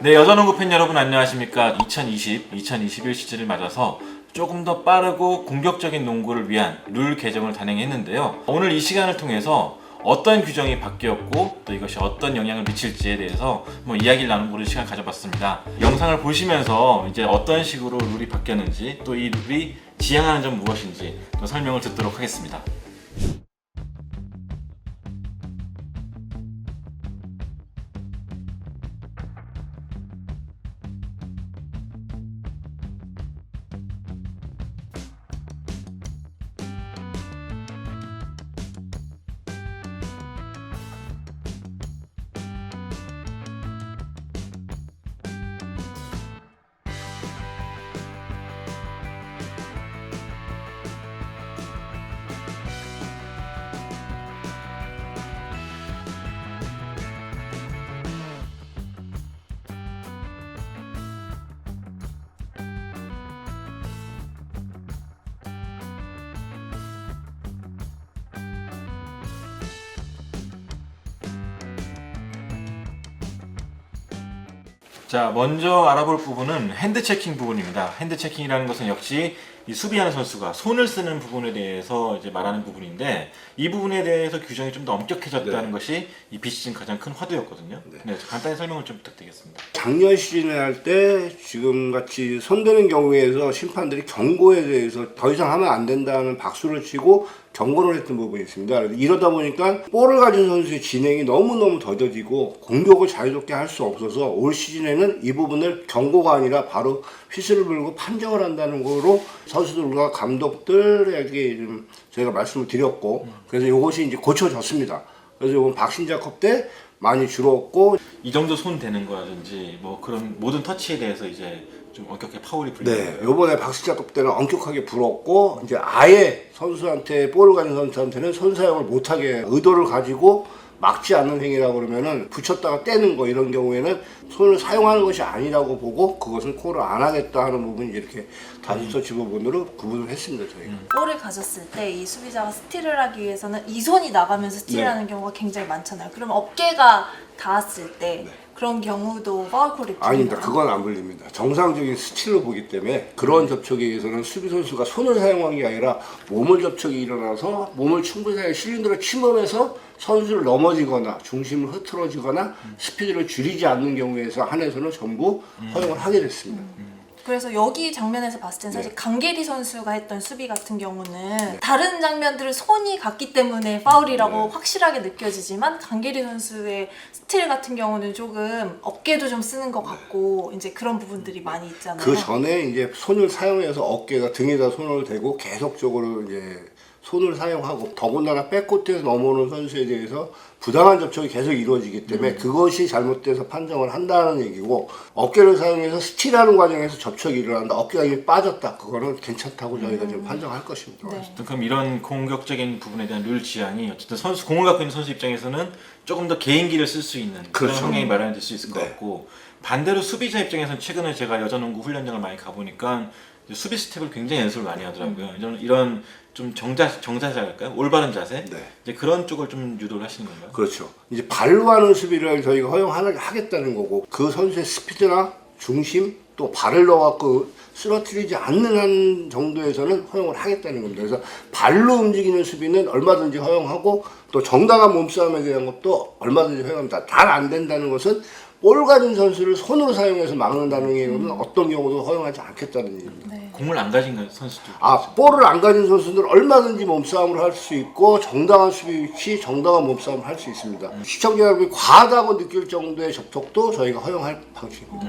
네, 여자농구 팬 여러분 안녕하십니까. 2021 시즌을 맞아서 조금 더 빠르고 공격적인 농구를 위한 룰 개정을 단행했는데요. 오늘 이 시간을 통해서 어떤 규정이 바뀌었고 또 이것이 어떤 영향을 미칠지에 대해서 이야기를 나눠보는 시간 가져봤습니다. 영상을 보시면서 이제 어떤 식으로 룰이 바뀌었는지 또 이 룰이 지향하는 점 무엇인지 또 설명을 듣도록 하겠습니다. 자, 먼저 알아볼 부분은 핸드 체킹 부분입니다. 핸드 체킹이라는 것은 역시 이 수비하는 선수가 손을 쓰는 부분에 대해서 이제 말하는 부분인데, 이 부분에 대해서 규정이 좀 더 엄격해졌다는 것이 이 비시즌 가장 큰 화두였거든요. 네, 간단히 설명을 좀 부탁드리겠습니다. 작년 시즌에 할 때 지금 같이 손대는 경우에서 심판들이 경고에 대해서 더 이상 하면 안 된다는 박수를 치고 경고를 했던 부분이 있습니다. 이러다 보니까 볼을 가진 선수의 진행이 너무너무 더뎌지고 공격을 자유롭게 할 수 없어서 올 시즌에는 이 부분을 경고가 아니라 바로 휘슬을 불고 판정을 한다는 거로 선수들과 감독들에게 좀 저희가 말씀을 드렸고, 그래서 이것이 이제 고쳐졌습니다. 그래서 이번 박신자컵 때 많이 줄었고, 이 정도 손 대는 거라든지 뭐 그런 모든 터치에 대해서 이제 좀 엄격하게 파울이 불리는 네, 거예요. 요번에 박신자컵 때는 엄격하게 불었고, 이제 아예 선수한테 볼을 가진 선수한테는 손 사용을 못하게 의도를 가지고 막지 않는 행위라고 그러면은 붙였다가 떼는 거, 이런 경우에는 손을 사용하는 것이 아니라고 보고 그것은 콜을 안 하겠다 하는 부분이 이렇게 다수서치 부분으로 구분을 했습니다, 저희가. 볼을 가졌을 때 이 수비자가 스틸을 하기 위해서는 이 손이 나가면서 스틸하는 네. 경우가 굉장히 많잖아요. 그럼 어깨가 닿았을 때 그런 경우도 파울콜이 아닙니다. 불리나요? 그건 안 불립니다. 정상적인 스틸로 보기 때문에 그런 접촉에 의해서는 수비 선수가 손을 사용한 게 아니라 몸을 접촉이 일어나서 몸을 충분히 실린더로 침범해서 선수를 넘어지거나 중심을 흐트러지거나 스피드를 줄이지 않는 경우에서 한해서는 전부 허용을 하게 됐습니다. 그래서 여기 장면에서 봤을 땐 사실 강계리 선수가 했던 수비 같은 경우는 다른 장면들은 손이 갔기 때문에 파울이라고 확실하게 느껴지지만 강계리 선수의 스틸 같은 경우는 조금 어깨도 좀 쓰는 것 같고 이제 그런 부분들이 많이 있잖아요. 그 전에 이제 손을 사용해서 어깨가 등에다 손을 대고 계속적으로 이제 손을 사용하고, 더군다나 백코트에서 넘어오는 선수에 대해서 부당한 접촉이 계속 이루어지기 때문에 그것이 잘못돼서 판정을 한다는 얘기고, 어깨를 사용해서 스틸하는 과정에서 접촉이 일어난다, 어깨가 이미 빠졌다, 그거는 괜찮다고 저희가 좀 판정할 것입니다. 네. 그럼 이런 공격적인 부분에 대한 룰 지향이 어쨌든 선수, 공을 갖고 있는 선수 입장에서는 조금 더 개인기를 쓸 수 있는 그런 그렇죠. 환경이 마련될 수 있을 것 네. 같고, 반대로 수비자 입장에서는 최근에 제가 여자농구 훈련장을 많이 가보니까 수비 스텝을 굉장히 연습을 많이 하더라고요. 이런 좀 정자세랄까요? 올바른 자세? 네. 이제 그런 쪽을 좀 유도를 하시는 건가요? 그렇죠. 이제 발로 하는 수비를 저희가 허용하겠다는 거고, 그 선수의 스피드나 중심, 또 발을 넣어갖고 쓰러뜨리지 않는 한 정도에서는 허용을 하겠다는 겁니다. 그래서 발로 움직이는 수비는 얼마든지 허용하고, 또 정당한 몸싸움에 대한 것도 얼마든지 허용합니다. 잘 안 된다는 것은 볼 가진 선수를 손으로 사용해서 막는다는 경우는 어떤 경우도 허용하지 않겠다는 얘기입니다. 네. 공을 안 가진 선수도 볼을 안 가진 선수들은 얼마든지 몸싸움을 할 수 있고, 정당한 수비 위치, 정당한 몸싸움을 할 수 있습니다. 시청자 여러분이 과하다고 느낄 정도의 접촉도 저희가 허용할 방식입니다.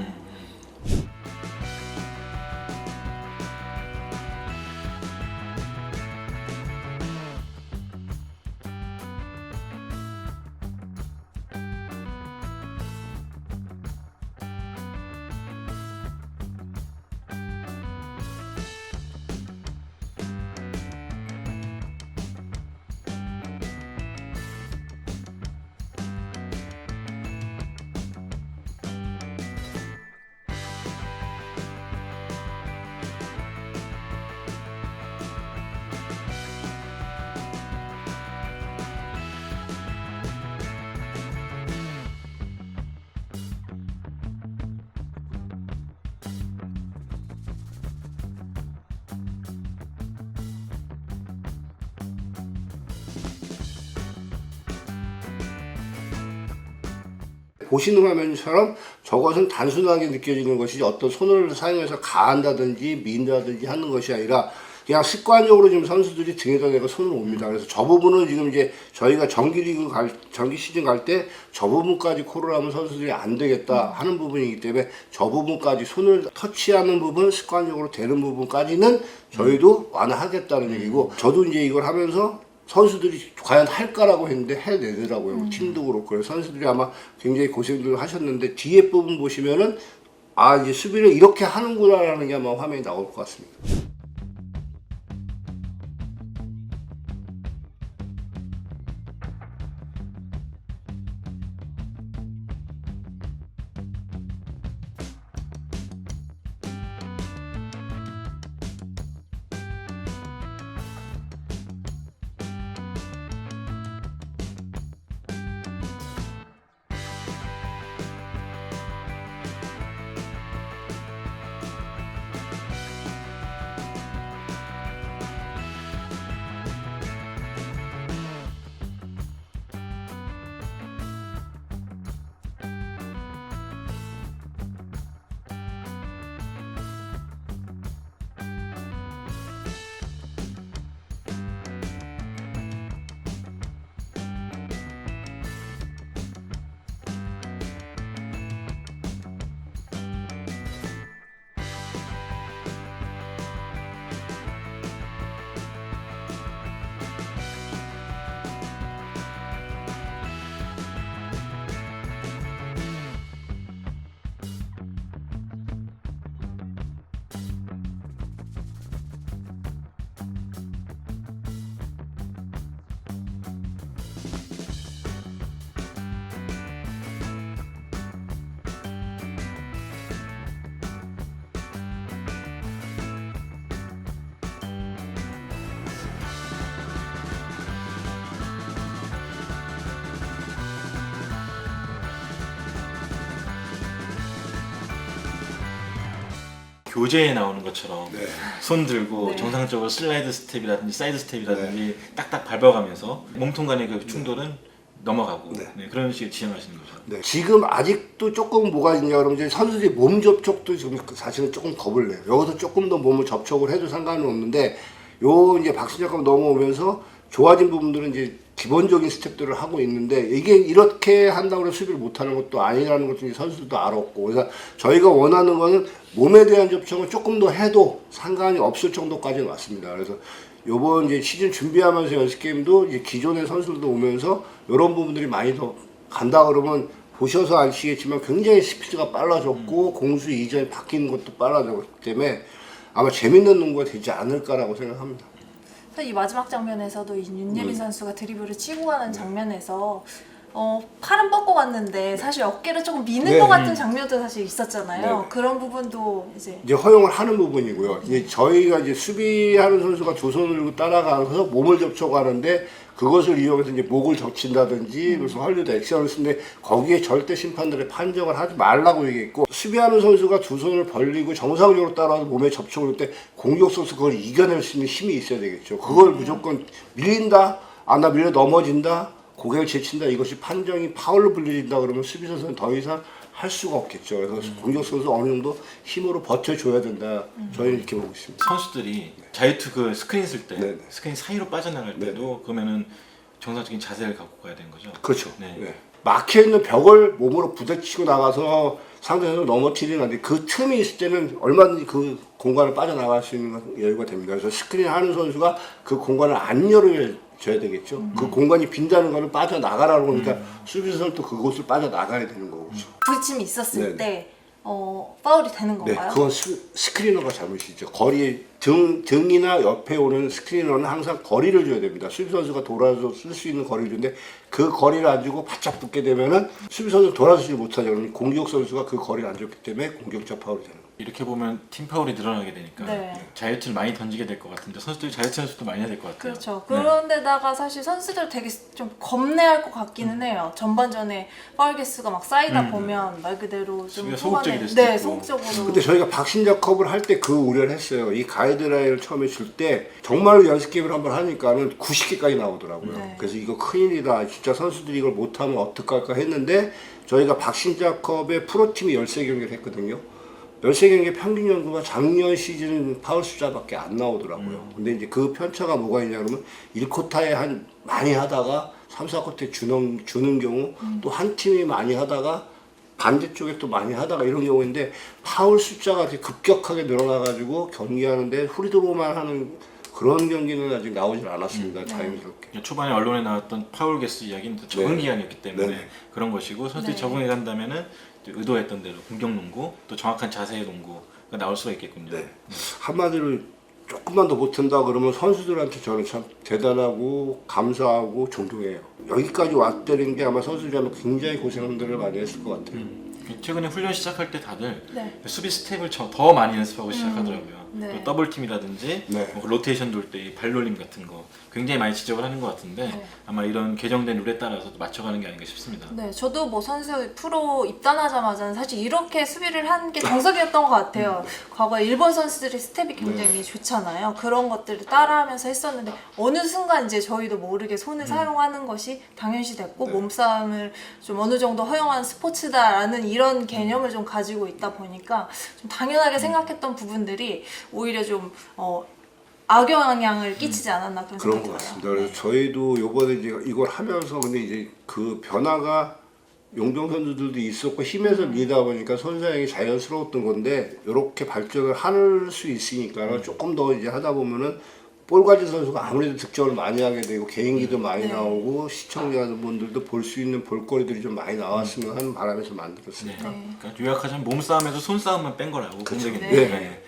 보시는 화면처럼 저것은 단순하게 느껴지는 것이 어떤 손을 사용해서 가한다든지 민다든지 하는 것이 아니라 그냥 습관적으로 지금 선수들이 등에다 대고 손을 옵니다. 그래서 저 부분은 지금 이제 저희가 정기 시즌 갈 때 저 부분까지 콜을 하면 선수들이 안 되겠다 하는 부분이기 때문에 저 부분까지 손을 터치하는 부분, 습관적으로 되는 부분까지는 저희도 완화하겠다는 얘기고, 저도 이제 이걸 하면서 선수들이 과연 할까라고 했는데 해내더라고요. 팀도 그렇고. 그래서 선수들이 아마 굉장히 고생들 하셨는데 뒤에 부분 보시면은 아, 이제 수비를 이렇게 하는구나라는 게 아마 화면에 나올 것 같습니다. 교재에 나오는 것처럼 네. 손 들고 네. 정상적으로 슬라이드 스텝이라든지 사이드 스텝이라든지 딱딱 밟아가면서 몸통 간의 그 충돌은 넘어가고 네. 네, 그런 식으로 지향하시는 거죠. 네. 지금 아직도 조금 뭐가 있냐 그러면 이제 선수들이 몸 접촉도 지금 사실은 조금 겁을 내요. 여기서 조금 더 몸을 접촉을 해도 상관은 없는데 요 이제 박신자급 넘어오면서 좋아진 부분들은 이제 기본적인 스텝들을 하고 있는데 이게 이렇게 한다고 해서 수비를 못하는 것도 아니라는 것도 이제 선수들도 알았고, 그래서 저희가 원하는 거는 몸에 대한 접촉을 조금 더 해도 상관이 없을 정도까지는 왔습니다. 그래서 요번 이제 시즌 준비하면서 연습 게임도 이제 기존의 선수들도 오면서 이런 부분들이 많이 더 간다 그러면 보셔서 아시겠지만 굉장히 스피드가 빨라졌고 공수 이전이 바뀌는 것도 빨라졌기 때문에 아마 재밌는 농구가 되지 않을까라고 생각합니다. 이 마지막 장면에서도 이 윤예빈 선수가 드리블을 치고 가는 장면에서 팔은 뻗고 갔는데 사실 어깨를 조금 미는 네. 것 같은 장면도 사실 있었잖아요. 네. 그런 부분도 이제 허용을 하는 부분이고요. 이제 저희가 이제 수비하는 선수가 두 손을 들고 따라가서 몸을 접촉하는데 그것을 이용해서 이제 목을 적친다든지 그래서 헐리우드 액션을 쓰는데 거기에 절대 심판들의 판정을 하지 말라고 얘기했고, 수비하는 선수가 두 손을 벌리고 정상적으로 따라와서 몸에 접촉을 할 때 공격 선수 그걸 이겨낼 수 있는 힘이 있어야 되겠죠. 그걸 무조건 밀린다, 나 밀려 넘어진다, 고개를 제친다, 이것이 판정이 파울로 불려진다 그러면 수비 선수는 더 이상 할 수가 없겠죠. 그래서 공격 선수 어느 정도 힘으로 버텨줘야 된다. 저희는 이렇게 보고 있습니다. 선수들이 자유투 그 스크린 쓸 때 네네. 스크린 사이로 빠져나갈 네네. 때도 그러면은 정상적인 자세를 갖고 가야 되는 거죠. 그렇죠. 네. 네. 막혀있는 벽을 몸으로 부딪히고 나가서 상대에서 넘어뜨리는 건데 그 틈이 있을 때는 얼마든지 그 공간을 빠져나갈 수 있는 여유가 됩니다. 그래서 스크린 하는 선수가 그 공간을 안 열어줘야 되겠죠. 그 공간이 빈다는 거는 빠져나가라는 거니까 수비수는 또 그곳을 빠져나가야 되는 거고. 부딪힘이 있었을 네네. 때 파울이 되는 네, 건가요? 그건 스크리너가 잘못이죠. 거리 등이나 옆에 오는 스크리너는 항상 거리를 줘야 됩니다. 수비 선수가 돌아서 쓸 수 있는 거리를 주는데 그 거리를 안 주고 바짝 붙게 되면은 수비 선수 돌아서지 못하죠. 그러면 공격 선수가 그 거리를 안 줬기 때문에 공격자 파울이 되는 거예요. 이렇게 보면 팀 파울이 늘어나게 되니까 네. 자유투를 많이 던지게 될 것 같은데 선수들이 자유투 연습도 많이 해야 될 것 같아요. 그렇죠. 네. 그런데다가 사실 선수들 되게 좀 겁내할 것 같기는 해요. 전반전에 파울 개수가 막 쌓이다 보면 말 그대로 좀 수비가 소극적이 될 수도 네, 있고. 소극적으로. 근데 저희가 박신자 컵을 할 때 그 우려를 했어요. 이 가해 가이드라인을 처음에 줄 때 정말로 연습 게임을 한번 하니까는 90개까지 나오더라고요. 네. 그래서 이거 큰일이다. 진짜 선수들이 이걸 못하면 어떡할까 했는데 저희가 박신자컵의 프로팀이 13경기를 했거든요. 13경기 평균 연구가 작년 시즌 파울 숫자밖에 안 나오더라고요. 근데 이제 그 편차가 뭐가 있냐 그러면 1쿼터에 많이 하다가 3, 4쿼터에 주는 경우 또 한 팀이 많이 하다가 반대쪽에 또 많이 하다가 이런 경우인데 파울 숫자가 이렇게 급격하게 늘어나가지고 경기하는데 후리드로만 하는 그런 경기는 아직 나오질 않았습니다. 자연스럽게. 초반에 언론에 나왔던 파울 개수 이야기는 또 적응 네. 기간이었기 때문에 네. 그런 것이고 선수들이 네. 적응해 간다면은 의도했던 대로 공격 농구 또 정확한 자세의 농구가 나올 수가 있겠군요. 네. 한마디로 조금만 더 못한다 그러면 선수들한테 저는 참 대단하고 감사하고 존경해요. 여기까지 왔다는 게 아마 선수들이라면 굉장히 고생들을 많이 했을 것 같아요. 최근에 훈련 시작할 때 다들 네. 수비 스텝을 더 많이 연습하고 시작하더라고요. 네. 또 더블팀이라든지 네. 뭐 로테이션 돌 때 발놀림 같은 거 굉장히 많이 지적을 하는 것 같은데 네. 아마 이런 개정된 룰에 따라서 맞춰가는 게 아닌가 싶습니다. 네, 저도 뭐 선수 프로 입단하자마자는 사실 이렇게 수비를 한 게 정석이었던 것 같아요. 과거에 일본 선수들이 스텝이 굉장히 좋잖아요. 그런 것들을 따라하면서 했었는데 어느 순간 이제 저희도 모르게 손을 사용하는 것이 당연시됐고 몸싸움을 좀 어느 정도 허용한 스포츠다라는 이런 개념을 좀 가지고 있다 보니까 좀 당연하게 생각했던 부분들이 오히려 좀 악영향을 끼치지 않았나 그런 그런 생각이 것 들어요. 같습니다. 그래서 저희도 요번에 이제 이걸 하면서 근데 이제 그 변화가 용병 선수들도 있었고 힘에서 밀다 보니까 선수형이 자연스러웠던 건데 이렇게 발전을 할 수 있으니까 조금 더 이제 하다 보면은 볼 가진 선수가 아무래도 득점을 많이 하게 되고 개인기도 많이 네. 나오고 시청자분들도 볼 수 있는 볼거리들이 좀 많이 나왔으면 하는 바람에서 만들었으니까. 네. 그러니까 요약하자면 몸싸움에서 손싸움만 뺀 거라고 보면 되겠네요. 네. 네.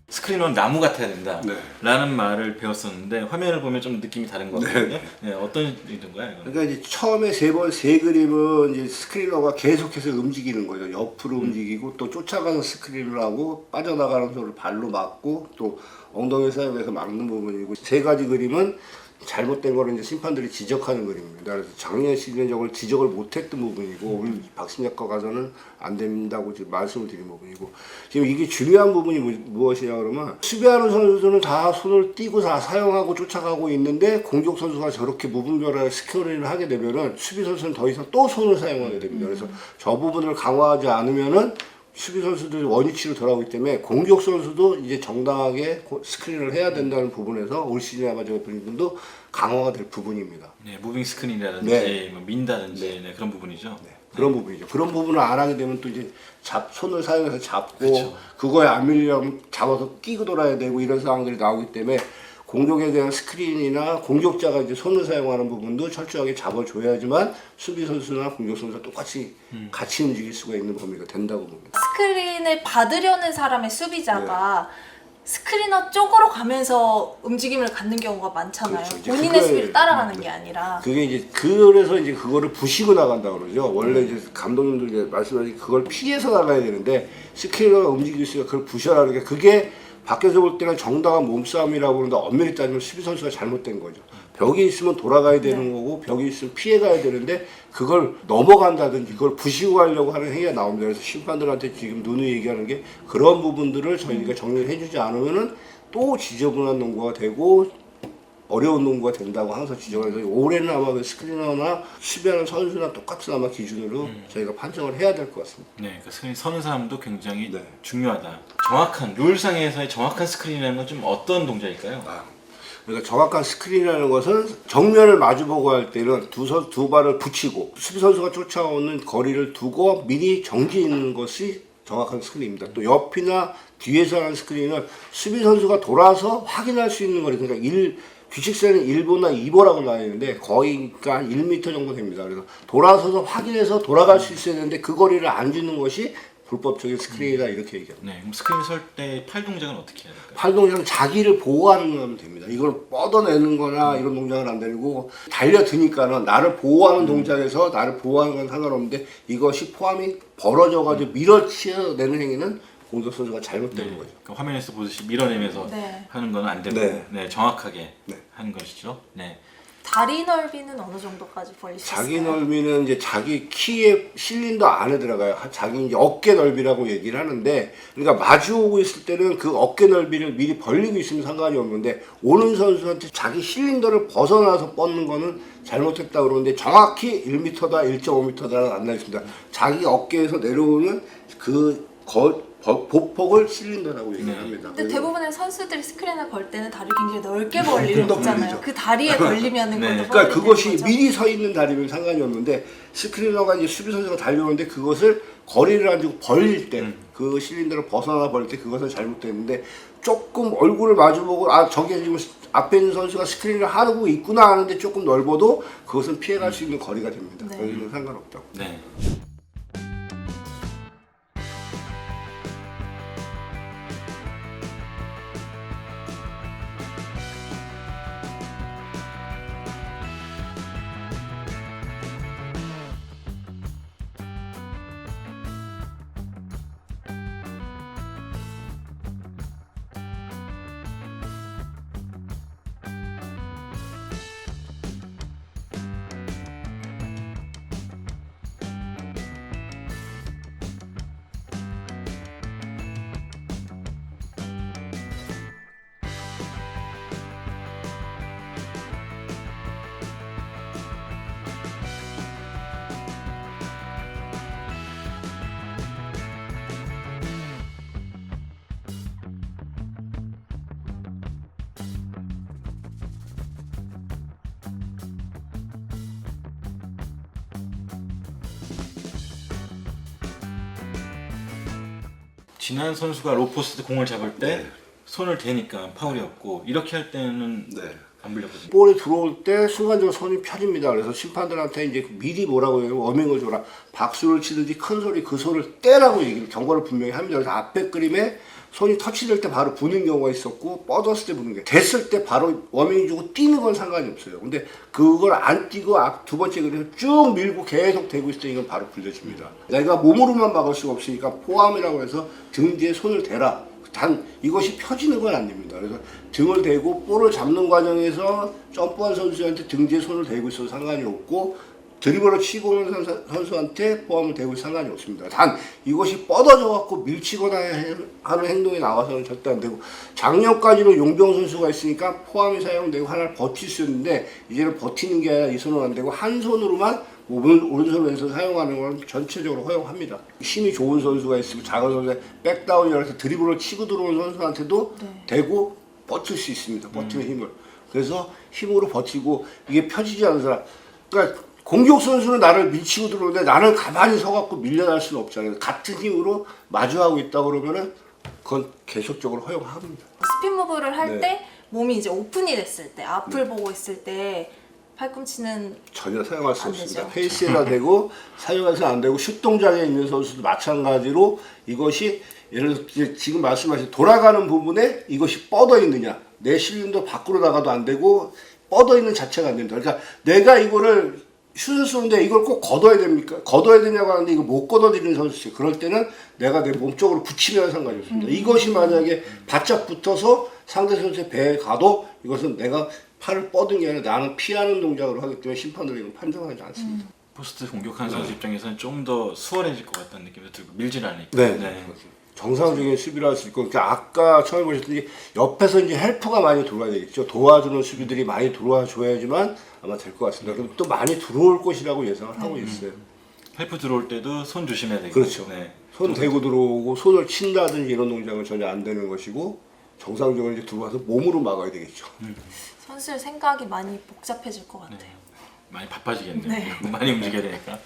스크린은 나무 같아야 된다 네. 라는 말을 배웠었는데 화면을 보면 좀 느낌이 다른 거거든요. 네, 어떤 의도인가요? 이건? 그러니까 이제 처음에 세 그림은 이제 스크리너가 계속해서 움직이는 거죠. 옆으로 움직이고 또 쫓아가는 스크린을 하고 빠져나가는 소를 발로 막고 또 엉덩이 사용해서 막는 부분이고 세 가지 그림은 잘못된 거를 이제 심판들이 지적하는 그림입니다. 그래서 작년 시즌에 저걸 지적을 못했던 부분이고 우리 박신약과 가서는 안 된다고 지금 말씀을 드린 부분이고 지금 이게 중요한 부분이 무엇이냐 그러면 수비하는 선수들은 다 손을 띄고 다 사용하고 쫓아가고 있는데 공격 선수가 저렇게 무분별하게 스크린을 하게 되면은 수비 선수는 더 이상 또 손을 사용하게 됩니다. 그래서 저 부분을 강화하지 않으면은 수비 선수들이 원위치로 돌아오기 때문에 공격 선수도 이제 정당하게 스크린을 해야 된다는 부분에서 올 시즌에 아마 저 분도 강화가 될 부분입니다. 네, 무빙 스크린이라든지 네. 뭐 민다든지 네, 그런 부분이죠. 그런 부분이죠. 그런 부분을 안 하게 되면 또 이제 손을 사용해서 잡고 그쵸. 그거에 안 밀리려면 잡아서 끼고 돌아야 되고 이런 상황들이 나오기 때문에 공격에 대한 스크린이나 공격자가 이제 손을 사용하는 부분도 철저하게 잡아줘야지만 수비 선수나 공격 선수가 똑같이 같이 움직일 수가 있는 범위가 된다고 봅니다. 스크린을 받으려는 사람의 수비자가 스크리너 쪽으로 가면서 움직임을 갖는 경우가 많잖아요. 그렇죠. 이제 본인의 그거에- 수비를 따라가는 게 아니라. 그게 이제 그래서 이제 그거를 부시고 나간다 그러죠. 원래 이제 감독님들 이제 말씀하신 그걸 피해서 나가야 되는데 스크리너가 움직일 수 있으니까 그걸 부셔라는 게 그게 밖에서 볼 때는 정당한 몸싸움이라고 그러는데 엄밀히 따지면 수비 선수가 잘못된 거죠. 벽이 있으면 돌아가야 되는 거고 벽이 있으면 피해가야 되는데 그걸 넘어간다든지 그걸 부시고 가려고 하는 행위가 나옵니다. 그래서 심판들한테 지금 누누이 얘기하는 게 그런 부분들을 저희가 정리를 해주지 않으면은 또 지저분한 농구가 되고 어려운 농구가 된다고 항상 지적을 해서 올해는 아마 그 스크리너나 수비하는 선수나 똑같은 아마 기준으로 저희가 판정을 해야 될 것 같습니다. 네, 그러니까 스크린 서는 사람도 굉장히 네. 중요하다. 정확한 룰상에서의 정확한 스크린이라는 건 좀 어떤 동작일까요? 그러니까 정확한 스크린이라는 것은 정면을 마주보고 할 때는 두 발을 붙이고 수비 선수가 쫓아오는 거리를 두고 미리 정지 있는 것이 정확한 스크린입니다. 또 옆이나 뒤에서 하는 스크린은 수비 선수가 돌아서 확인할 수 있는 거리, 그러니까 규칙상에는 1보나 2보라고 나와 있는데 거의 그러니까 1m 정도 됩니다. 그래서 돌아서서 확인해서 돌아갈 수 있어야 되는데 그 거리를 안 주는 것이 불법적인 스크린이다 이렇게 얘기합니다. 네, 그럼 스크린 설 때 팔 동작은 어떻게 해야 될까요? 팔 동작은 자기를 보호하는 거면 됩니다. 이걸 뻗어내는 거나 이런 동작은 안 되고 달려드니까는 나를 보호하는 동작에서 나를 보호하는 건 상관없는데 이것이 포함이 벌어져가지고 밀어치어내는 행위는 공격 선수가 잘못되는 거죠. 그러니까 화면에서 보듯이 밀어내면서 네. 하는 건 안 되고 네. 네, 정확하게 네. 하는 것이죠. 네. 다리 넓이는 어느 정도까지 벌릴 수 있어요? 자기 넓이는 이제 자기 키의 실린더 안에 들어가요. 자기 이제 어깨 넓이라고 얘기를 하는데, 그러니까 마주 오고 있을 때는 그 어깨 넓이를 미리 벌리고 있으면 상관이 없는데, 오는 선수한테 자기 실린더를 벗어나서 뻗는 거는 잘못했다 그러는데, 정확히 1m다, 1.5m다는 안 나있습니다. 자기 어깨에서 내려오는 그 보폭을 실린더라고 얘기를 합니다. 근데 대부분의 선수들이 스크린을 걸 때는 다리를 굉장히 넓게 벌리는 더 있잖아요. 벌리죠. 그 다리에 걸리면은 네. 그것도 그러니까 파울이 그것이 되는 거죠. 미리 서 있는 다리면 상관이 없는데 스크리너가 이제 수비 선수가 달려오는데 그것을 거리를 안 주고 벌릴 때 그 실린더를 벗어나 벌릴 때 그것은 잘못됐는데 조금 얼굴을 마주보고 저게 지금 앞에 있는 선수가 스크린을 하고 있구나 하는데 조금 넓어도 그것은 피해갈 수 있는 거리가 됩니다. 네. 거기는 상관없다고. 네. 지난 선수가 로포스트 공을 잡을 때 네. 손을 대니까 파울이었고 이렇게 할 때는 네. 안 불렸거든요. 볼이 들어올 때 순간적으로 손이 펴집니다. 그래서 심판들한테 이제 미리 뭐라고 해요? 워밍을 줘라. 박수를 치든지 큰 소리 그 소리를 떼라고 얘기를 경고를 분명히 합니다. 그래서 앞에 그림에 손이 터치될 때 바로 부는 경우가 있었고 뻗었을 때 부는 게 됐을 때 바로 워밍 주고 뛰는 건 상관이 없어요. 근데 그걸 안 뛰고 두 번째 그림을 쭉 밀고 계속 대고 있을 때 이건 바로 불려집니다. 내가 몸으로만 막을 수가 없으니까 포함이라고 해서 등 뒤에 손을 대라. 단 이것이 펴지는 건 안 됩니다. 그래서 등을 대고 볼을 잡는 과정에서 점프한 선수한테 등 뒤에 손을 대고 있어도 상관이 없고 드리블을 치고 오는 선수한테 포함을 대고 상관이 없습니다. 단 이것이 뻗어져 갖고 밀치거나 하는 행동이 나와서는 절대 안 되고 작년까지는 용병 선수가 있으니까 포함이 사용되고 하나를 버틸 수 있는데 이제는 버티는 게 아니라 이 손은 안 되고 한 손으로만 오른손 왼손 사용하는 건 전체적으로 허용합니다. 힘이 좋은 선수가 있으고 작은 선수가 백다운이라고 해서 드리블을 치고 들어오는 선수한테도 대고 버틸 수 있습니다. 버티는 힘을. 그래서 힘으로 버티고 이게 펴지지 않는 사람. 그러니까 공격 선수는 나를 밀치고 들어오는데 나는 가만히 서갖고 밀려날 수는 없잖아요. 같은 힘으로 마주하고 있다 그러면은 그건 계속적으로 허용합니다. 스핀 무브를 할 네. 때 몸이 이제 오픈이 됐을 때 앞을 보고 있을 때 팔꿈치는 전혀 사용할 수 안 없습니다. 되죠. 페이스에다 대고 사용해서 안 되고 슛 동작에 있는 선수도 마찬가지로 이것이 예를 들어 지금 말씀하신 돌아가는 부분에 이것이 뻗어 있느냐 내 실린더 밖으로 나가도 안 되고 뻗어 있는 자체가 안 된다. 그러니까 내가 이거를 슛을 쏘는데 이걸 꼭 걷어야 됩니까? 걷어야 되냐고 하는데 이거 못 걷어들이는 선수죠. 그럴 때는 내가 내 몸쪽으로 붙이면 상관이 없습니다. 이것이 만약에 바짝 붙어서 상대 선수의 배에 가도 이것은 내가 팔을 뻗은 게 아니라 나는 피하는 동작으로 하기 때문에 심판들이 이거 판정하지 않습니다. 포스트 공격하는 선수 입장에서는 좀 더 수월해질 것 같다는 느낌도 들고 밀질 않으니까. 네. 정상적인 수비를 할 수 있고, 그러니까 아까 처음에 보셨듯이 옆에서 이제 헬프가 많이 들어와야 되겠죠. 도와주는 수비들이 많이 들어와 줘야지만 아마 될 것 같습니다. 그럼 또 많이 들어올 것이라고 예상을 하고 있어요. 헬프 들어올 때도 손 조심해야 되고. 그렇죠. 네. 손 대고 들어오고 손을 친다든지 이런 동작은 전혀 안 되는 것이고, 정상적으로 이제 들어와서 몸으로 막아야 되겠죠. 선수의 생각이 많이 복잡해질 것 같아요. 많이 바빠지겠네요. 네. 많이 움직여야 되니까.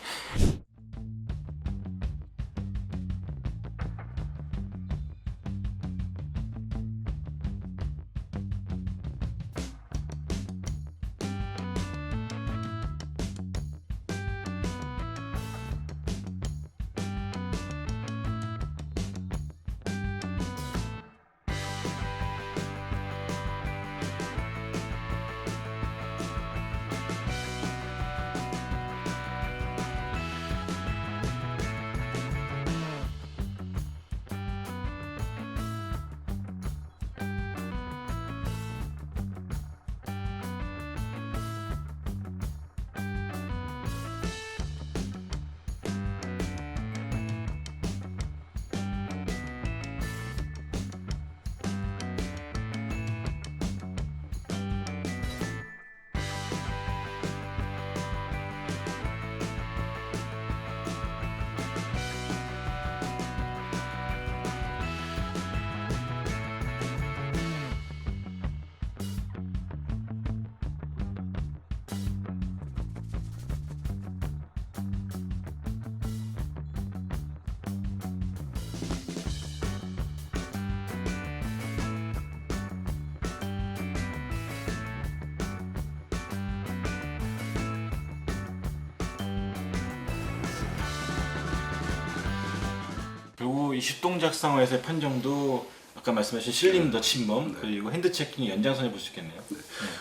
그리고 이 슛동작 상황에서의 판정도 아까 말씀하신 실림 더 침범 그리고 핸드 체킹이 연장선에 볼 수 있겠네요.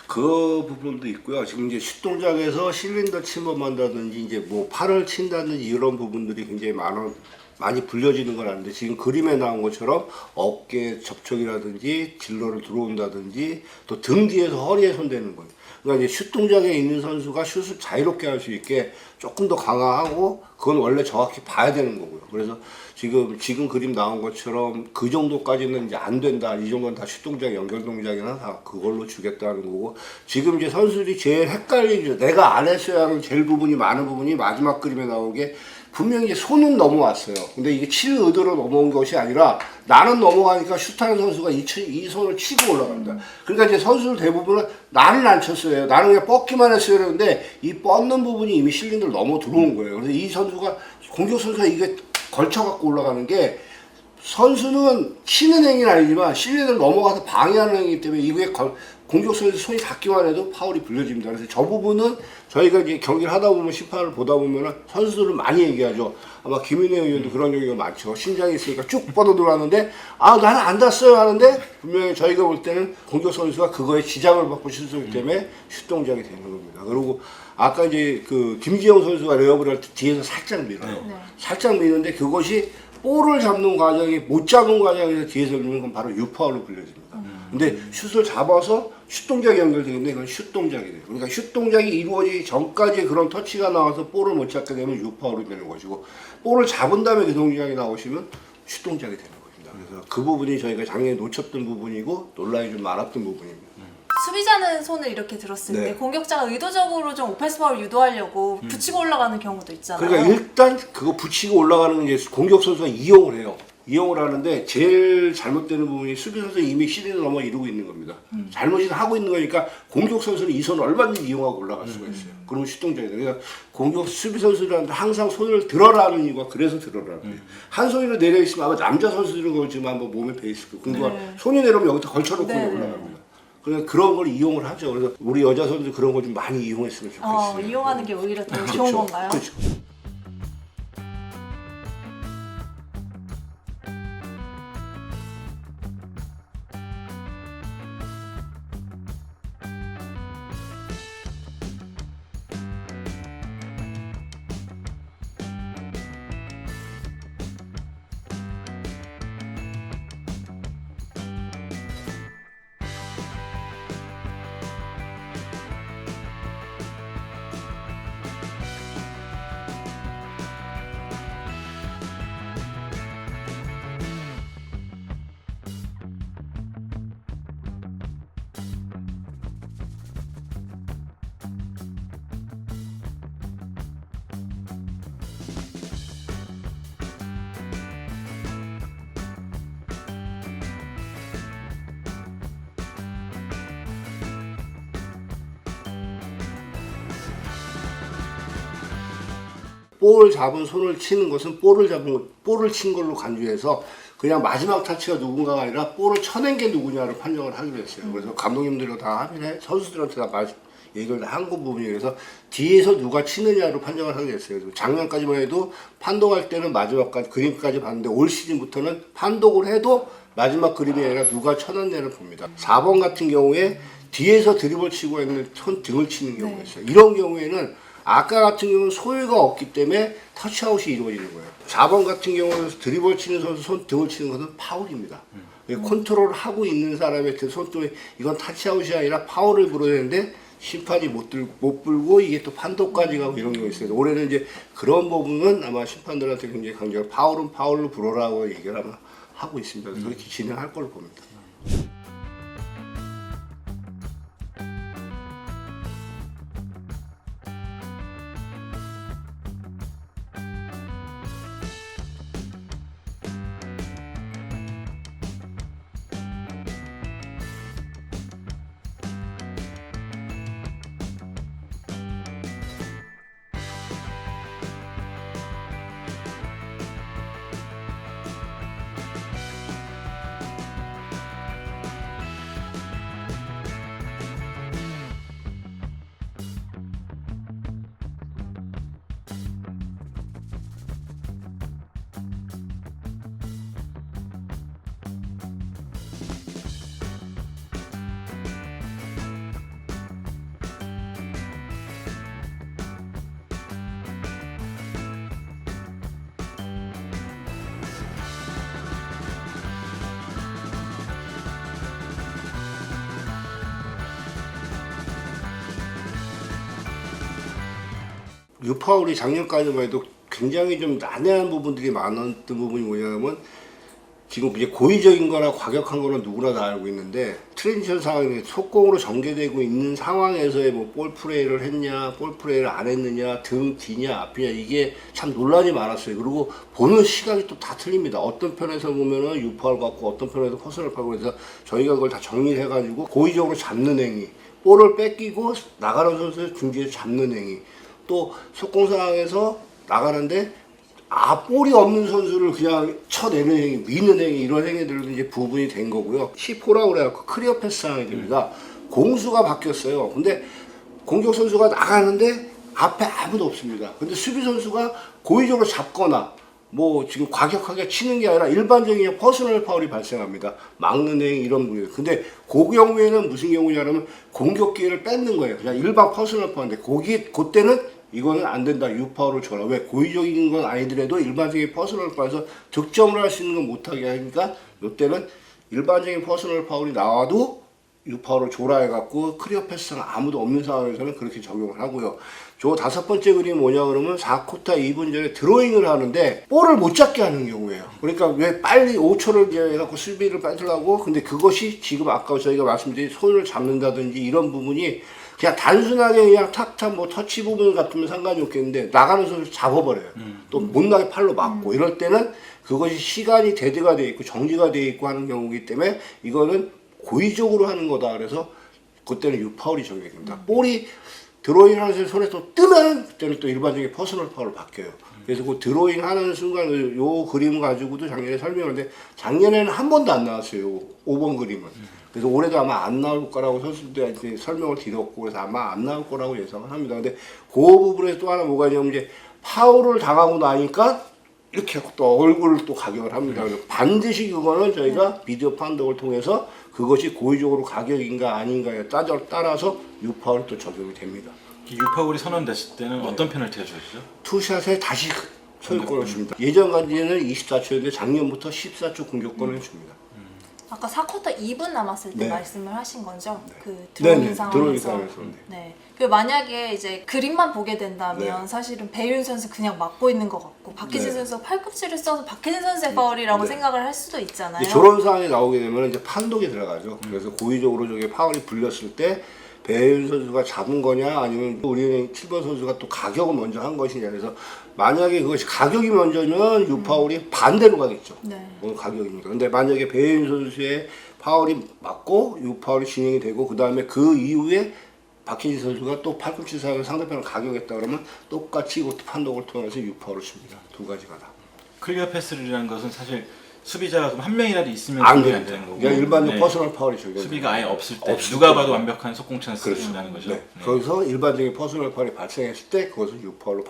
그 부분도 있고요. 지금 이제 슛 동작에서 실린더 침범한다든지 이제 뭐 팔을 친다든지 이런 부분들이 굉장히 많이 불려지는 건 아닌데 지금 그림에 나온 것처럼 어깨 접촉이라든지 진로를 들어온다든지 또 등 뒤에서 허리에 손대는 거예요. 그러니까 이제 슛 동작에 있는 선수가 슛을 자유롭게 할 수 있게 조금 더 강화하고 그건 원래 정확히 봐야 되는 거고요. 그래서 지금 그림 나온 것처럼 그 정도까지는 이제 안 된다. 이 정도는 다 슛 동작 연결 동작이나 다 그걸로 주겠다는 거고 지금 이제 선수들이 제일 헷갈리죠. 내가 안 했어야 하는 제일 부분이 많은 부분이 마지막 그림에 나온 게 분명히 이제 손은 넘어왔어요. 근데 이게 칠 의도로 넘어온 것이 아니라 나는 넘어가니까 슛하는 선수가 이 손을 치고 올라갑니다. 그러니까 이제 선수들 대부분은 나는 안 쳤어요. 나는 그냥 뻗기만 했어요. 그런데 이 뻗는 부분이 이미 실린더를 넘어 들어온 거예요. 그래서 이 선수가 공격 선수가 이게 걸쳐갖고 올라가는 게 선수는 치는 행위는 아니지만 실린더를 넘어가서 방해하는 행위이기 때문에 이게 공격수에서 손이 닿기만 해도 파울이 불려집니다. 그래서 저 부분은 저희가 이제 경기를 하다 보면 심판을 보다 보면 선수들은 많이 얘기하죠. 아마 김인혜 의원도 그런 얘기가 많죠. 심장이 있으니까 쭉 뻗어 들어왔는데 나는 안 닿았어요 하는데 분명히 저희가 볼 때는 공격 선수가 그거에 지장을 받고 실수하기 때문에 슛 동작이 되는 겁니다. 그리고 아까 이제 그 김지영 선수가 레이업을 할 때 뒤에서 살짝 밀어요. 네. 살짝 미는데 그것이 볼을 잡는 과정이 못 잡은 과정에서 뒤에서 밀는 건 바로 유파울로 불려집니다. 근데 슛을 잡아서 슛 동작이 연결되는데 이건 슛 동작이 돼요. 그러니까 슛 동작이 이루어지기 전까지 그런 터치가 나와서 볼을 못 잡게 되면 유파울이 되는 것이고 볼을 잡은 다음에 그 동작이 나오시면 슛 동작이 되는 겁니다. 그래서 그 부분이 저희가 작년에 놓쳤던 부분이고 논란이 좀 많았던 부분입니다. 수비자는 손을 이렇게 들었을 네. 때 공격자가 의도적으로 좀 오펜스 파울 유도하려고 붙이고 올라가는 경우도 있잖아요. 그러니까 일단 그거 붙이고 올라가는 건 이제 공격 선수가 이용을 해요. 이용을 하는데 제일 잘못되는 부분이 수비 선수는 이미 시리즈 넘어 이루고 있는 겁니다. 잘못을 하고 있는 거니까 공격 선수는 이 손을 얼마든지 이용하고 올라갈 수가 있어요. 그러면 슛동작이 돼요. 그러니까 공격 수비 선수들한테 항상 손을 들어라는 이유가 그래서 들어라는 거예요. 한 손으로 내려 있으면 아마 남자 선수들은 그렇지만 한번 몸에 베이스 공부가 네. 손이 내려오면 여기다 걸쳐놓고 네. 올라갑니다. 그러니까 그런 걸 이용을 하죠. 그래서 우리 여자 선수들 그런 거 좀 많이 이용했으면 좋겠어요. 이용하는 게 오히려 더 좋은 그렇죠. 건가요? 그렇죠. 볼 잡은 손을 치는 것은 볼을 친 걸로 간주해서 그냥 마지막 타치가 누군가가 아니라 볼을 쳐낸 게 누구냐를 판정을 하기로 했어요. 그래서 감독님들도 다 합의를 해, 선수들한테 다 얘기를 다 한 거 부분이 그래서 뒤에서 누가 치느냐로 판정을 하게 됐어요. 그래서 작년까지만 해도 판독할 때는 마지막까지 그림까지 봤는데 올 시즌부터는 판독을 해도 마지막 그림이 아니라 누가 쳐놨냐를 봅니다. 4번 같은 경우에 뒤에서 드리블 치고 있는 손 등을 치는 경우가 있어요. 이런 경우에는 아까 같은 경우는 소유가 없기 때문에 터치아웃이 이루어지는 거예요. 4번 같은 경우는 드리블 치는 선수 손 등을 치는 것은 파울입니다. 컨트롤을 하고 있는 사람의 손등에 이건 터치아웃이 아니라 파울을 불어야 되는데 심판이 못 불고 이게 또 판독까지 가고 이런 경우가 있어요. 올해는 이제 그런 부분은 아마 심판들한테 굉장히 강조하고 파울은 파울로 불어라고 얘기를 아마 하고 있습니다. 그렇게 진행할 걸로 봅니다. 유파울이 작년까지만 해도 굉장히 좀 난해한 부분들이 많았던 부분이 뭐냐면 지금 이제 고의적인 거나 과격한 거는 누구나 다 알고 있는데 트랜지션 상황에 속공으로 전개되고 있는 상황에서의 뭐 볼 플레이를 했냐 볼 플레이를 안 했느냐 등 뒤냐 앞이냐 이게 참 논란이 많았어요. 그리고 보는 시각이 또 다 틀립니다. 어떤 편에서 보면은 유파울 같고 어떤 편에서 퍼스널 파울 그래서 저희가 그걸 다 정리를 해가지고 고의적으로 잡는 행위 볼을 뺏기고 나가는 선수를 등 뒤에서 잡는 행위 또 속공 상황에서 나가는데 볼이 없는 선수를 그냥 쳐내는 행위, 미는 행위 이런 행위들도 이제 부분이 된 거고요. 10호라고 그래갖고 클리어 패스 상황이 됩니다. 공수가 바뀌었어요. 근데 공격 선수가 나가는데 앞에 아무도 없습니다. 근데 수비 선수가 고의적으로 잡거나 뭐 지금 과격하게 치는 게 아니라 일반적인 퍼스널 파울이 발생합니다. 막는 행위 이런 부분. 근데 그 경우에는 무슨 경우냐면 공격 기회를 뺏는 거예요. 그냥 일반 퍼스널 파울인데 그때는 이거는 안 된다. 유파울을 줘라. 왜? 고의적인 건 아니더라도 일반적인 퍼스널 파울에서 득점을 할 수 있는 건 못하게 하니까 이때는 일반적인 퍼스널 파울이 나와도 유파울을 줘라 해갖고 클리어 패스가 아무도 없는 상황에서는 그렇게 적용을 하고요. 저 다섯 번째 그림이 뭐냐 그러면 4쿼터 2분 전에 드로잉을 하는데 볼을 못 잡게 하는 경우예요. 그러니까 왜 빨리 5초를 해갖고 수비를 뺏으려고 근데 그것이 지금 아까 저희가 말씀드린 손을 잡는다든지 이런 부분이 그냥 단순하게 그냥 탁탁 뭐 터치 부분 같으면 상관이 없겠는데 나가는 선수 잡아버려요. 또 못나게 팔로 맞고 이럴 때는 그것이 시간이 대두가 돼 있고 정지가 돼 있고 하는 경우이기 때문에 이거는 고의적으로 하는 거다. 그래서 그때는 유파울이 적용이 됩니다. 볼이 드로잉 하는 손에 또 뜨면 그때는 또 일반적인 퍼스널 파울로 바뀌어요. 그래서 그 드로잉 하는 순간 요 그림 가지고도 작년에 설명했는데 작년에는 한 번도 안 나왔어요. 5번 그림은. 그래서 올해도 아마 안 나올 거라고 선수들한테 설명을 드렸고 그래서 아마 안 나올 거라고 예상을 합니다. 근데 그 부분에서 또 하나 뭐가 있냐면 이제 파울을 당하고 나니까 이렇게 또 얼굴을 또 가격을 합니다. 그래서 반드시 그거는 저희가 비디오 판독을 통해서 그것이 고의적으로 가격인가 아닌가에 따라서 유파울이 또 적용이 됩니다. 유파울이 선언됐을 때는 어떤 페널티가 주어지죠? 투샷에 다시 소유권을 줍니다. 예전까지는 24초였는데 작년부터 14초 공격권을 줍니다. 아까 4쿼터 2분 남았을 때 네. 말씀을 하신 거죠? 네. 그 드로잉 네네, 상황에서. 드로잉 상황에서. 네. 그 만약에 이제 그림만 보게 된다면 네. 사실은 배윤 선수 그냥 막고 있는 것 같고 박희진 네. 선수 팔꿈치를 써서 박희진 선수의 파울이라고 네. 생각을 할 수도 있잖아요. 저런 상황이 나오게 되면 이제 판독이 들어가죠. 그래서 고의적으로 저게 파울이 불렸을 때 배윤 선수가 잡은 거냐 아니면 우리는 7번 선수가 또 가격을 먼저 한 것이냐. 그래서 만약에 그것이 가격이 먼저면 유파울이 반대로 가겠죠. 네. 오늘 가격이니까. 근데 만약에 배윤 선수의 파울이 맞고 유파울이 진행이 되고 그 다음에 그 이후에 박희진 선수가 또 팔꿈치 사용해서 상대편을 가격했다 그러면 똑같이 이것도 판독을 통해서 6파울을 칩니다. 두 가지가 다. 클리어 패스룰이라는 것은 사실 수비자가 그럼 한 명이라도 있으면 안 적용이 안 됩니다. 되는 거고. 그냥 일반적 네. 퍼스널 파울이 적용. 수비가 아예 없을 때 없을 누가 때. 봐도 완벽한 속공 찬스를 준다는 거죠. 네. 거기서 일반적인 퍼스널 파울이 발생했을 때 그것은 6파울로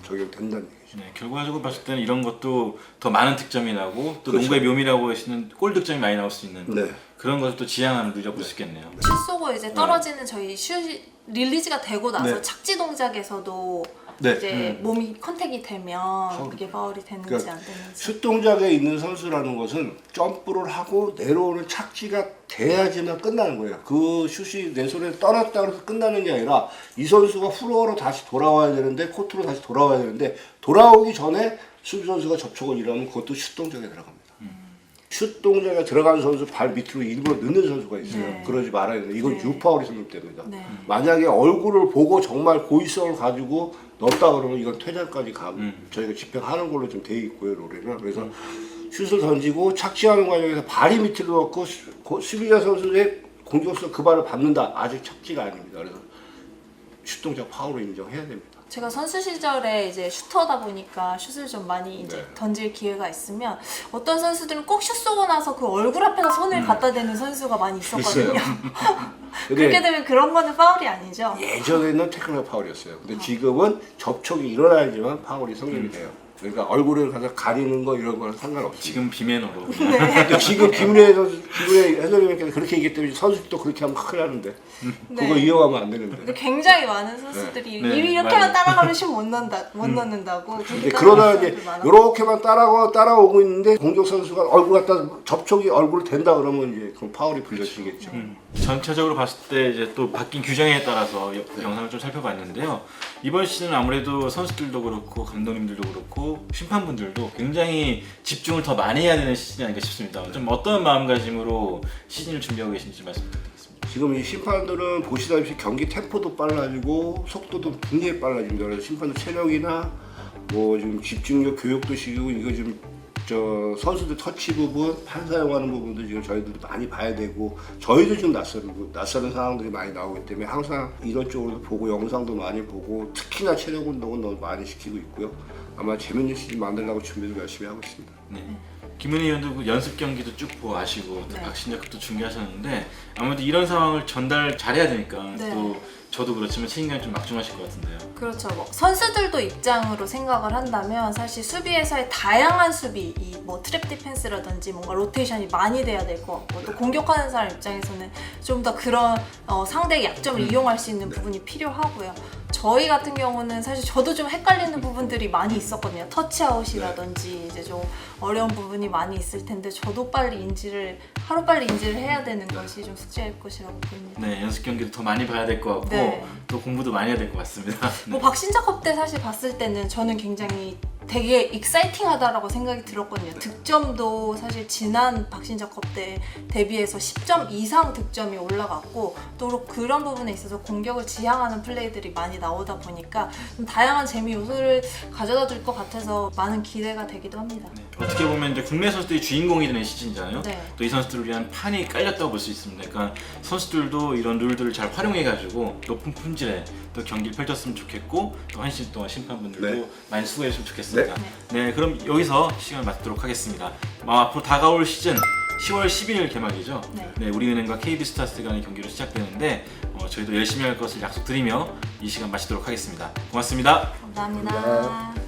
적용된다는 얘기죠. 네, 결과적으로 봤을 때는 이런 것도 더 많은 득점이 나고 또 그렇죠. 농구의 묘미라고 하시는 골 득점이 많이 나올 수 있는 네. 그런 것을 또 지향하는 룰이라고 볼 수 있겠네요. 슛 쏘고 이제 떨어지는 저희 슛 릴리즈가 되고 나서 네. 착지 동작에서도 네. 이제 몸이 컨택이 되면 그게 파울이 되는지 그러니까 안 되는지. 슛 동작에 있는 선수라는 것은 점프를 하고 내려오는 착지가 돼야지만 끝나는 거예요. 그 슛이 내 손에 떠났다 그래서 끝나는 게 아니라 이 선수가 플로어로 다시 돌아와야 되는데 코트로 다시 돌아와야 되는데 돌아오기 전에 수비 선수가 접촉을 일하면 그것도 슛 동작에 들어갑니다. 슛 동작에 들어간 선수 발 밑으로 일부러 넣는 선수가 있어요. 네. 그러지 말아야 돼요. 이건 네. 6파울이 성립됩니다. 네. 만약에 얼굴을 보고 정말 고의성을 가지고 넣었다 그러면 이건 퇴장까지 가고 저희가 집행하는 걸로 좀 돼 있고요, 룰에는. 그래서 슛을 던지고 착지하는 과정에서 발이 밑으로 넣고 수비자 선수의 공격수 그 발을 밟는다. 아직 착지가 아닙니다. 그래서 슛 동작 파울로 인정해야 됩니다. 제가 선수 시절에 이제 슈터다 보니까 슛을 좀 많이 이제 네. 던질 기회가 있으면 어떤 선수들은 꼭 슛 쏘고 나서 그 얼굴 앞에서 손을 갖다 대는 선수가 많이 있었거든요. 그렇게 근데 되면 그런 거는 파울이 아니죠. 예전에는 테크닉 파울이었어요. 근데 지금은 접촉이 일어나야지만 파울이 성립이 돼요. 그러니까 얼굴을 가서 가리는 거 이런 거는 상관없어요. 지금 비매너로. 근데 지금 김은혜 해설위원께서 그렇게 얘기했기 때문에 선수도 그렇게 하면 큰일 나는데 그거 네. 이용하면 안 되는데. 근데 굉장히 많은 선수들이 네. 네, 이렇게만 맞아요. 따라가면 슛 못 넣는다고. 근데 그렇게 그러다 따라가는 이제 선수들 많아요. 이렇게만 따라오고 있는데 공격 선수가 얼굴 갖다 접촉이 얼굴 된다 그러면 이제 그럼 파울이 불려지겠죠. 전체적으로 봤을 때 이제 또 바뀐 규정에 따라서 영상을 좀 살펴봤는데요. 이번 시즌은 아무래도 선수들도 그렇고 감독님들도 그렇고 심판분들도 굉장히 집중을 더 많이 해야 되는 시즌이 아닌가 싶습니다. 좀 어떤 마음가짐으로 시즌을 준비하고 계신지 말씀 부탁드리겠습니다. 지금 이 심판들은 보시다시피 경기 템포도 빨라지고 속도도 굉장히 빨라집니다. 그래서 심판들 체력이나 뭐 지금 집중력 교육도 시키고 이거 지금 저 선수들 터치 부분, 판 사용하는 부분도 지금 저희들도 많이 봐야 되고 저희도 지금 낯서는 상황들이 많이 나오기 때문에 항상 이런 쪽으로 보고 영상도 많이 보고 특히나 체력 운동은 너무 많이 시키고 있고요. 아마 재밌는 시즌 만들려고 준비도 열심히 하고 있습니다. 네. 김은희 의원도 그 연습 경기도 쭉 보고 아시고 또 네. 박신자급도 중계하셨는데 아무래도 이런 상황을 전달 잘해야 되니까 네. 또 저도 그렇지만 책임감이 좀 막중하실 것 같은데요. 그렇죠. 뭐 선수들도 입장으로 생각을 한다면 사실 수비에서의 다양한 수비, 이 뭐 트랩 디펜스라든지 뭔가 로테이션이 많이 돼야 될 것 같고 또 공격하는 사람 입장에서는 좀 더 그런 상대의 약점을 이용할 수 있는 부분이 필요하고요. 저희 같은 경우는 사실 저도 좀 헷갈리는 부분들이 많이 있었거든요. 터치아웃이라든지 이제 좀 어려운 부분이 많이 있을 텐데 저도 하루빨리 인지를 해야 되는 것이 좀 숙제일 것이라고 봅니다. 네, 연습 경기도 더 많이 봐야 될 것 같고 네. 또 공부도 많이 해야 될 것 같습니다. 뭐 박신자컵 때 사실 봤을 때는 저는 굉장히 되게 익사이팅하다라고 생각이 들었거든요. 득점도 사실 지난 박신자컵 때 대비해서 10점 이상 득점이 올라갔고 또 그런 부분에 있어서 공격을 지향하는 플레이들이 많이 나오다 보니까 좀 다양한 재미 요소를 가져다 줄 것 같아서 많은 기대가 되기도 합니다. 네, 어떻게 보면 이제 국내 선수들이 주인공이 되는 시즌이잖아요. 네. 또 이 선수들을 위한 판이 깔렸다고 볼 수 있습니다. 그러니까 선수들도 이런 룰들을 잘 활용해가지고 높은 품질의 또 경기를 펼쳤으면 좋겠고 또 한 시즌 동안 심판분들도 네. 많이 수고해주시면 좋겠습니다. 네, 그럼 여기서 시간을 마치도록 하겠습니다. 앞으로 다가올 시즌 10월 11일 개막이죠. 네. 우리은행과 KB스타스 간의 경기로 시작되는데 저희도 열심히 할 것을 약속드리며 이 시간 마치도록 하겠습니다. 고맙습니다. 감사합니다. 감사합니다.